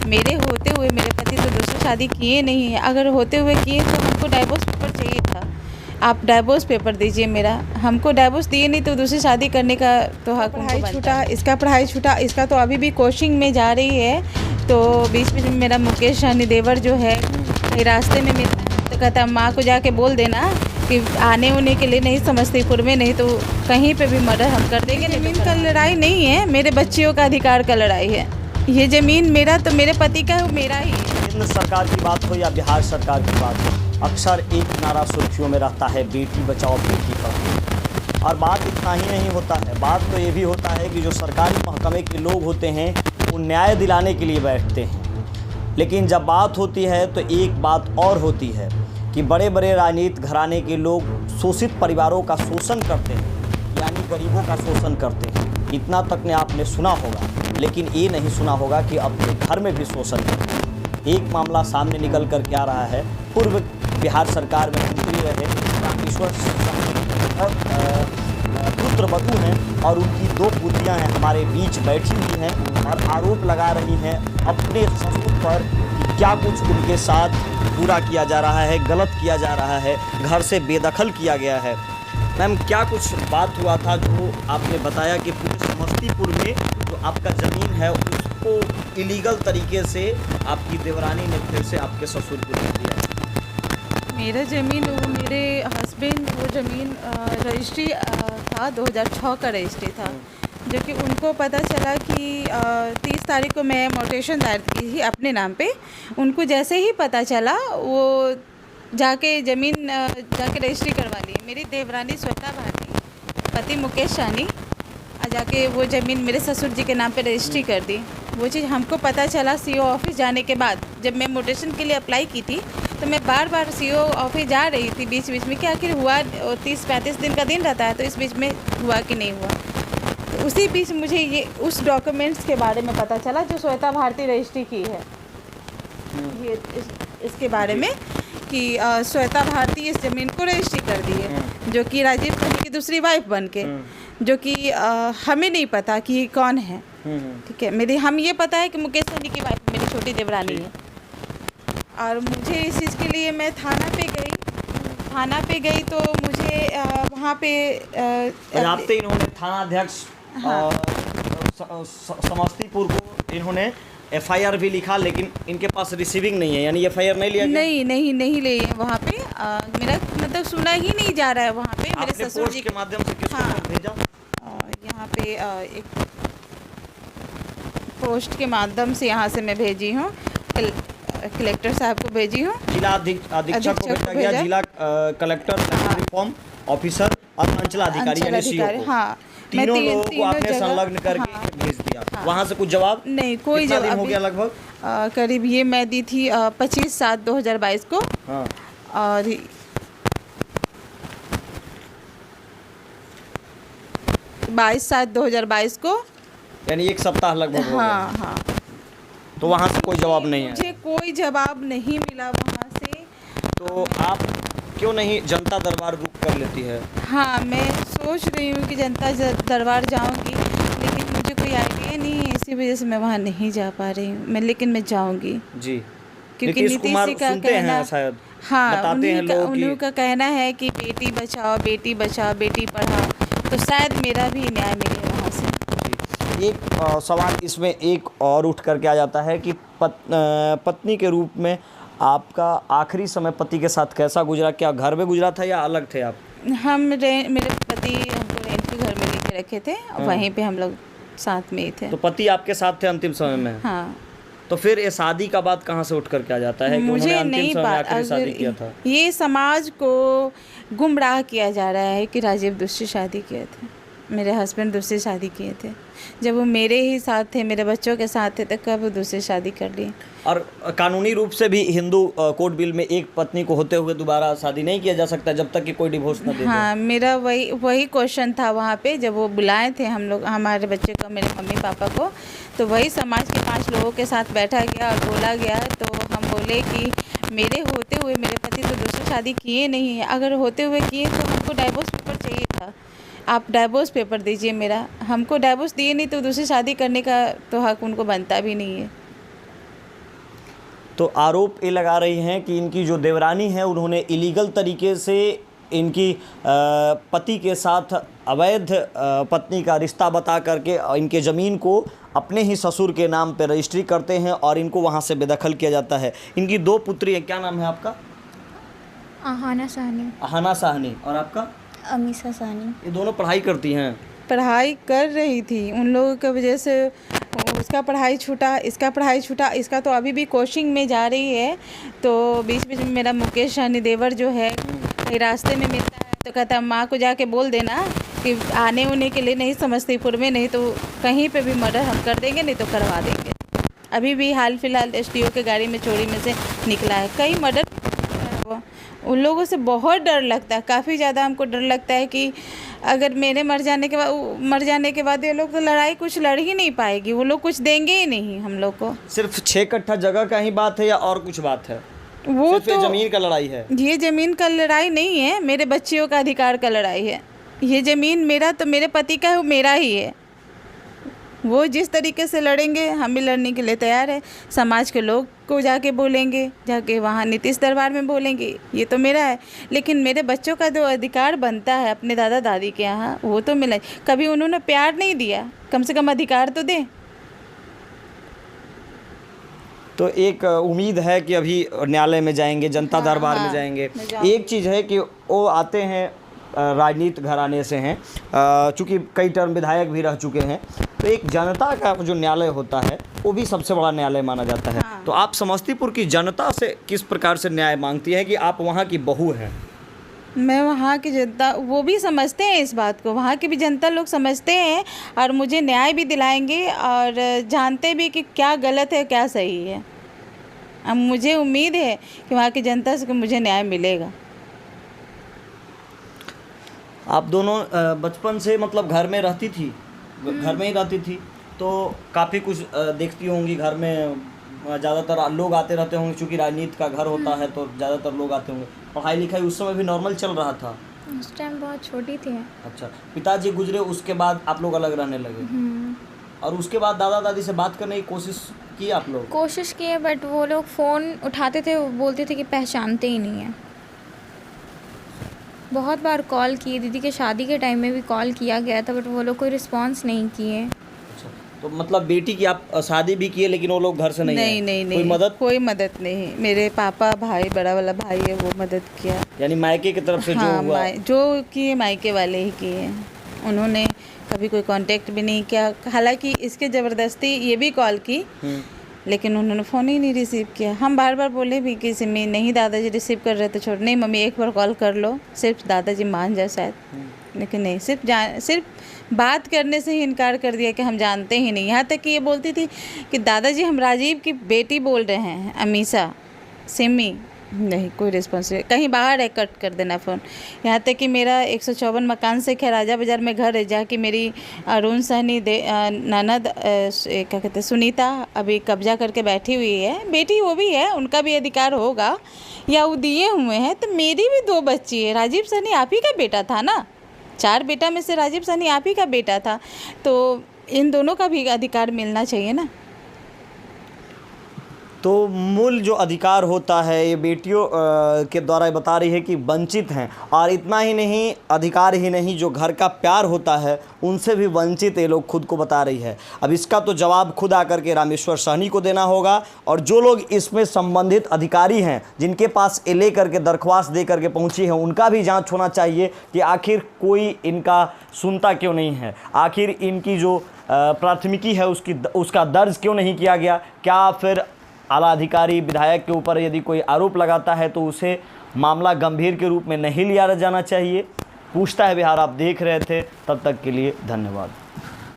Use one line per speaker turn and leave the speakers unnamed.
मेरे होते हुए मेरे पति तो दूसरी शादी किए नहीं है। अगर होते हुए किए तो हमको डाइवोर्स पेपर चाहिए था। आप डाइवोर्स पेपर दीजिए मेरा। हमको डाइवोर्स दिए नहीं तो दूसरी शादी करने का तो हक उनको बनता है। इसका पढ़ाई छूटा, इसका तो अभी भी कोचिंग में जा रही है। तो बीच बीच में मेरा मुकेश सहनी देवर जो है रास्ते में मिलता है तो कहता है माँ को जाके बोल देना कि आने उने के लिए नहीं, समस्तीपुर में नहीं तो कहीं पे भी मर्डर हम कर देंगे। ज़मीन का लड़ाई नहीं है, मेरे बच्चियों का अधिकार का लड़ाई है। ये ज़मीन मेरा तो मेरे पति का है, मेरा ही है।
केंद्र सरकार की बात हो या बिहार सरकार की बात हो, अक्सर एक नारा सुर्खियों में रहता है, बेटी बचाओ बेटी पढ़ाओ। और बात इतना ही नहीं होता है, बात तो ये भी होता है कि जो सरकारी महकमे के लोग होते हैं वो न्याय दिलाने के लिए बैठते हैं। लेकिन जब बात होती है तो एक बात और होती है कि बड़े बड़े राजनीतिक घराने के लोग शोषित परिवारों का शोषण करते हैं, यानी गरीबों का शोषण करते हैं। इतना तक ने आपने सुना होगा, लेकिन ये नहीं सुना होगा कि अपने घर में भी शोषण करते हैं। एक मामला सामने निकल कर के आ रहा है। पूर्व बिहार सरकार में मंत्री रहे रामेश्वर और पुत्रवधू हैं और उनकी 2 पुत्रियां हैं हमारे बीच बैठी हुई हैं और आरोप लगा रही हैं अपने ससुर पर कि क्या कुछ उनके साथ बुरा किया जा रहा है, गलत किया जा रहा है, घर से बेदखल किया गया है। मैम, क्या कुछ बात हुआ था जो आपने बताया कि पूरे समस्तीपुर में जो आपका ज़मीन है उसको इलीगल तरीके से आपकी देवरानी ने फिर से आपके ससुर को दे दिया है?
मेरा ज़मीन, वो मेरे हस्बैंड, वो ज़मीन रजिस्ट्री था 2006 का रजिस्ट्री था, जो कि उनको पता चला कि 30 तारीख को मैं मोटेशन दायर की थी अपने नाम पे। उनको जैसे ही पता चला वो जाके ज़मीन जाके रजिस्ट्री करवा ली। मेरी देवरानी श्वेता भारती, पति मुकेश सहनी, जाके वो ज़मीन मेरे ससुर जी के नाम पे रजिस्ट्री कर दी। वो चीज़ हमको पता चला सीओ ऑफिस जाने के बाद। जब मैं मोटेशन के लिए अप्लाई की थी तो मैं बार बार सीओ ऑफिस जा रही थी बीच बीच में कि आखिर हुआ, 30-35 दिन का दिन रहता है तो इस बीच में हुआ कि नहीं हुआ। तो उसी बीच मुझे ये उस डॉक्यूमेंट्स के बारे में पता चला जो श्वेता भारती रजिस्ट्री की है। ये इसके बारे में कि श्वेता भारती इस ज़मीन को रजिस्ट्री कर दी है, जो कि राजीव गांधी की दूसरी वाइफ बन के, जो कि हमें नहीं पता कि ये कौन है। ठीक है, हम ये पता है कि मुकेश सहनी की वाइफ मेरी छोटी देवरानी है। और मुझे इस चीज़ के लिए मैं थाना पे गई तो मुझे वहाँ पे
जाते इन्होंने थाना अध्यक्ष समस्तीपुर को इन्होंने एफआईआर भी लिखा, लेकिन इनके पास रिसीविंग नहीं है, यानी एफआईआर नहीं लिया गया? नहीं ली है वहाँ पे। मेरा मतलब सुना ही नहीं जा रहा है वहाँ पे। मेरे ससुर जी के माध्यम से किसको भेजा?
यहाँ पे एक पोस्ट के माध्यम से यहाँ से मैं भेजी हूँ, कलेक्टर साहब को भेजी हूँ,
जिला अधीक्षक को भेजा गया, जिला कलेक्टर, रिफॉर्म ऑफिसर और अंचलाधिकारी यानी सीओ को।
हाँ,
तीनों लोगों को आपने संलग्न करके भेज दिया। वहाँ से कुछ जवाब
नहीं, कोई जवाब
हो गया लगभग?
करीब ये मैं दी थी 25/7/2022 को।
हाँ।
और 22/7/2022 को,
यानी 1 सप्ताह लगभग हो गया।
हाँ।
तो वहाँ से कोई जवाब नहीं है?
मुझे कोई जवाब नहीं मिला वहाँ से।
तो आप क्यों नहीं जनता दरबार बुक कर लेती है?
हाँ, मैं सोच रही हूँ कि जनता दरबार जाऊँगी, लेकिन मुझे कोई आइडिया नहीं है, इसी वजह से मैं वहाँ नहीं जा पा रही हूँ। लेकिन मैं जाऊँगी
जी,
क्योंकि नीतीश जी का कहना,
शायद
हाँ, उन्हीं का कहना है कि बेटी बचाओ बेटी पढ़ाओ, तो शायद मेरा भी न्याय मिले वहाँ से।
एक सवाल इसमें एक और उठ करके आ जाता है कि पत्नी के रूप में आपका आखिरी समय पति के साथ कैसा गुजरा? क्या घर में गुजरा था या अलग थे आप?
मेरे पति हमको रेंट के घर में लेके रखे थे, वहीं पे हम लोग साथ में ही थे।
तो पति आपके साथ थे अंतिम समय में?
हाँ।
तो फिर ये शादी का बात कहाँ से उठ करके आ जाता है कि
मुझे
अंतिम
नहीं
समय में आखिरी शादी किया था?
ये समाज को गुमराह किया जा रहा है कि राजीव दूसरी शादी किए थे, मेरे हस्बैंड दूसरी शादी किए थे। जब वो मेरे ही साथ थे, मेरे बच्चों के साथ थे, तो कब वो दूसरी शादी कर ली?
और कानूनी रूप से भी हिंदू कोड बिल में एक पत्नी को होते हुए दोबारा शादी नहीं किया जा सकता जब तक कि कोई डिवोर्स न दे दे।
हाँ, मेरा वही क्वेश्चन था वहाँ पे जब वो बुलाए थे हम लोग, हमारे बच्चे को, मेरे मम्मी पापा को। तो वही समाज के 5 लोगों के साथ बैठा गया और बोला गया। तो हम बोले कि मेरे होते हुए मेरे पति तो दूसरी शादी किए नहीं है। अगर होते हुए किए तो हमको डाइवोर्स पेपर चाहिए था। आप डाइवोर्स पेपर दीजिए मेरा। हमको डाइवोर्स दिए नहीं तो दूसरी शादी करने का तो हक उनको बनता भी नहीं है।
तो आरोप ये लगा रही हैं कि इनकी जो देवरानी है उन्होंने इलीगल तरीके से इनकी पति के साथ अवैध पत्नी का रिश्ता बता करके इनके ज़मीन को अपने ही ससुर के नाम पर रजिस्ट्री करते हैं और इनको वहाँ से बेदखल किया जाता है। इनकी 2 पुत्री है, क्या नाम है आपका?
अहाना साहनी।
अहाना साहनी। और आपका?
अमीसा साहनी।
ये दोनों पढ़ाई करती हैं?
पढ़ाई कर रही थी, उन लोगों की वजह से उसका पढ़ाई छूटा, इसका पढ़ाई छूटा। इसका तो अभी भी कोचिंग में जा रही है। तो बीच बीच में मेरा मुकेश सहनी देवर जो है कहीं रास्ते में मिलता है तो कहता है माँ को जाके बोल देना कि आने उने के लिए नहीं, समस्तीपुर में नहीं तो कहीं पे भी मर्डर हम कर देंगे, नहीं तो करवा देंगे। अभी भी हाल फिलहाल एसडीओ के गाड़ी में चोरी में से निकला है, कई मर्डर। उन लोगों से बहुत डर लगता है, काफ़ी ज़्यादा हमको डर लगता है कि अगर मेरे मर जाने के बाद ये लोग तो लड़ाई कुछ लड़ ही नहीं पाएगी, वो लोग कुछ देंगे ही नहीं हम लोग को।
सिर्फ 6 कट्ठा जगह का ही बात है या और कुछ बात है?
वो
सिर्फ
तो
ज़मीन का लड़ाई है?
ये ज़मीन का लड़ाई नहीं है, मेरे बच्चियों का अधिकार का लड़ाई है। ये ज़मीन मेरा तो मेरे पति का है, वो मेरा ही है। वो जिस तरीके से लड़ेंगे हम भी लड़ने के लिए तैयार है। समाज के लोग को जाके बोलेंगे, जाके वहाँ नीतीश दरबार में बोलेंगे ये तो मेरा है, लेकिन मेरे बच्चों का जो अधिकार बनता है अपने दादा दादी के यहाँ वो तो मिला। कभी उन्होंने प्यार नहीं दिया, कम से कम अधिकार तो दें।
तो एक उम्मीद है कि अभी न्यायालय में जाएंगे, जनता दरबार में जाएंगे। एक चीज़ है कि वो आते हैं राजनीति घराने से हैं, चूँकि कई टर्म विधायक भी रह चुके हैं, तो एक जनता का जो न्यायालय होता है वो भी सबसे बड़ा न्यायालय माना जाता है। तो आप समस्तीपुर की जनता से किस प्रकार से न्याय मांगती है कि आप वहाँ की बहू हैं?
मैं वहाँ की जनता, वो भी समझते हैं इस बात को, वहाँ की भी जनता लोग समझते हैं और मुझे न्याय भी दिलाएंगे और जानते भी कि क्या गलत है क्या सही है। अब मुझे उम्मीद है कि वहाँ की जनता से मुझे न्याय मिलेगा।
आप दोनों बचपन से मतलब घर में रहती थी, घर में ही रहती थी, तो काफ़ी कुछ देखती होंगी घर में। ज़्यादातर लोग आते रहते होंगे, क्योंकि राजनीति का घर होता है तो ज़्यादातर लोग आते होंगे। पढ़ाई लिखाई उस समय भी नॉर्मल चल रहा था?
उस टाइम बहुत छोटी थी।
अच्छा, पिताजी गुजरे उसके बाद आप लोग अलग रहने लगे, और उसके बाद दादा दादी से बात करने की कोशिश की आप लोग?
कोशिश की है, बट वो लोग फ़ोन उठाते थे, वो बोलते थे कि पहचानते ही नहीं है। बहुत बार कॉल किए, दीदी के शादी के टाइम में भी कॉल किया गया था, बट वो लोग कोई रिस्पांस नहीं किए।
अच्छा, तो मतलब बेटी की आप शादी भी किए लेकिन वो लोग घर से नहीं आए?
नहीं, कोई मदद नहीं। मेरे पापा भाई, बड़ा वाला भाई है, वो मदद किया।
यानी मायके की तरफ से जो हुआ?
जो किए मायके वाले ही किए, उन्होंने कभी कोई कांटेक्ट भी नहीं किया। हालांकि इसके ज़बरदस्ती ये भी कॉल की, लेकिन उन्होंने फ़ोन ही नहीं रिसीव किया। हम बार बार बोले भी कि सिमी नहीं, दादाजी रिसीव कर रहे तो छोड़, नहीं मम्मी एक बार कॉल कर लो, सिर्फ दादाजी मान जाए शायद, लेकिन नहीं, सिर्फ बात करने से ही इनकार कर दिया कि हम जानते ही नहीं। यहाँ तक कि ये बोलती थी कि दादाजी हम राजीव की बेटी बोल रहे हैं, अमीसा, सिमी, नहीं कोई रिस्पॉन्स नहीं। कहीं बाहर है, कट कर देना फ़ोन। यहाँ तक कि मेरा 154 मकान से राजा बाज़ार में घर है, जहाँ की मेरी अरुण सहनी ननद क्या कहते हैं सुनीता अभी कब्जा करके बैठी हुई है। बेटी वो भी है, उनका भी अधिकार होगा, या वो दिए हुए हैं। तो मेरी भी 2 बच्ची है, राजीव सहनी आप ही का बेटा था ना, 4 बेटा में से राजीव सहनी आप ही का बेटा था, तो इन दोनों का भी अधिकार मिलना चाहिए ना।
तो मूल जो अधिकार होता है ये बेटियों के द्वारा बता रही है कि वंचित हैं, और इतना ही नहीं, अधिकार ही नहीं, जो घर का प्यार होता है उनसे भी वंचित ये लोग खुद को बता रही है। अब इसका तो जवाब खुद आकर के रामेश्वर सहनी को देना होगा, और जो लोग इसमें संबंधित अधिकारी हैं जिनके पास ये ले करके दरख्वास्त दे करके पहुंची है, उनका भी जांच होना चाहिए कि आखिर कोई इनका सुनता क्यों नहीं है, आखिर इनकी जो प्राथमिकी है उसका दर्ज क्यों नहीं किया गया। क्या फिर आला अधिकारी विधायक के ऊपर यदि कोई आरोप लगाता है तो उसे मामला गंभीर के रूप में नहीं लिया जाना चाहिए। पूछता है बिहार आप देख रहे थे, तब तक के लिए धन्यवाद।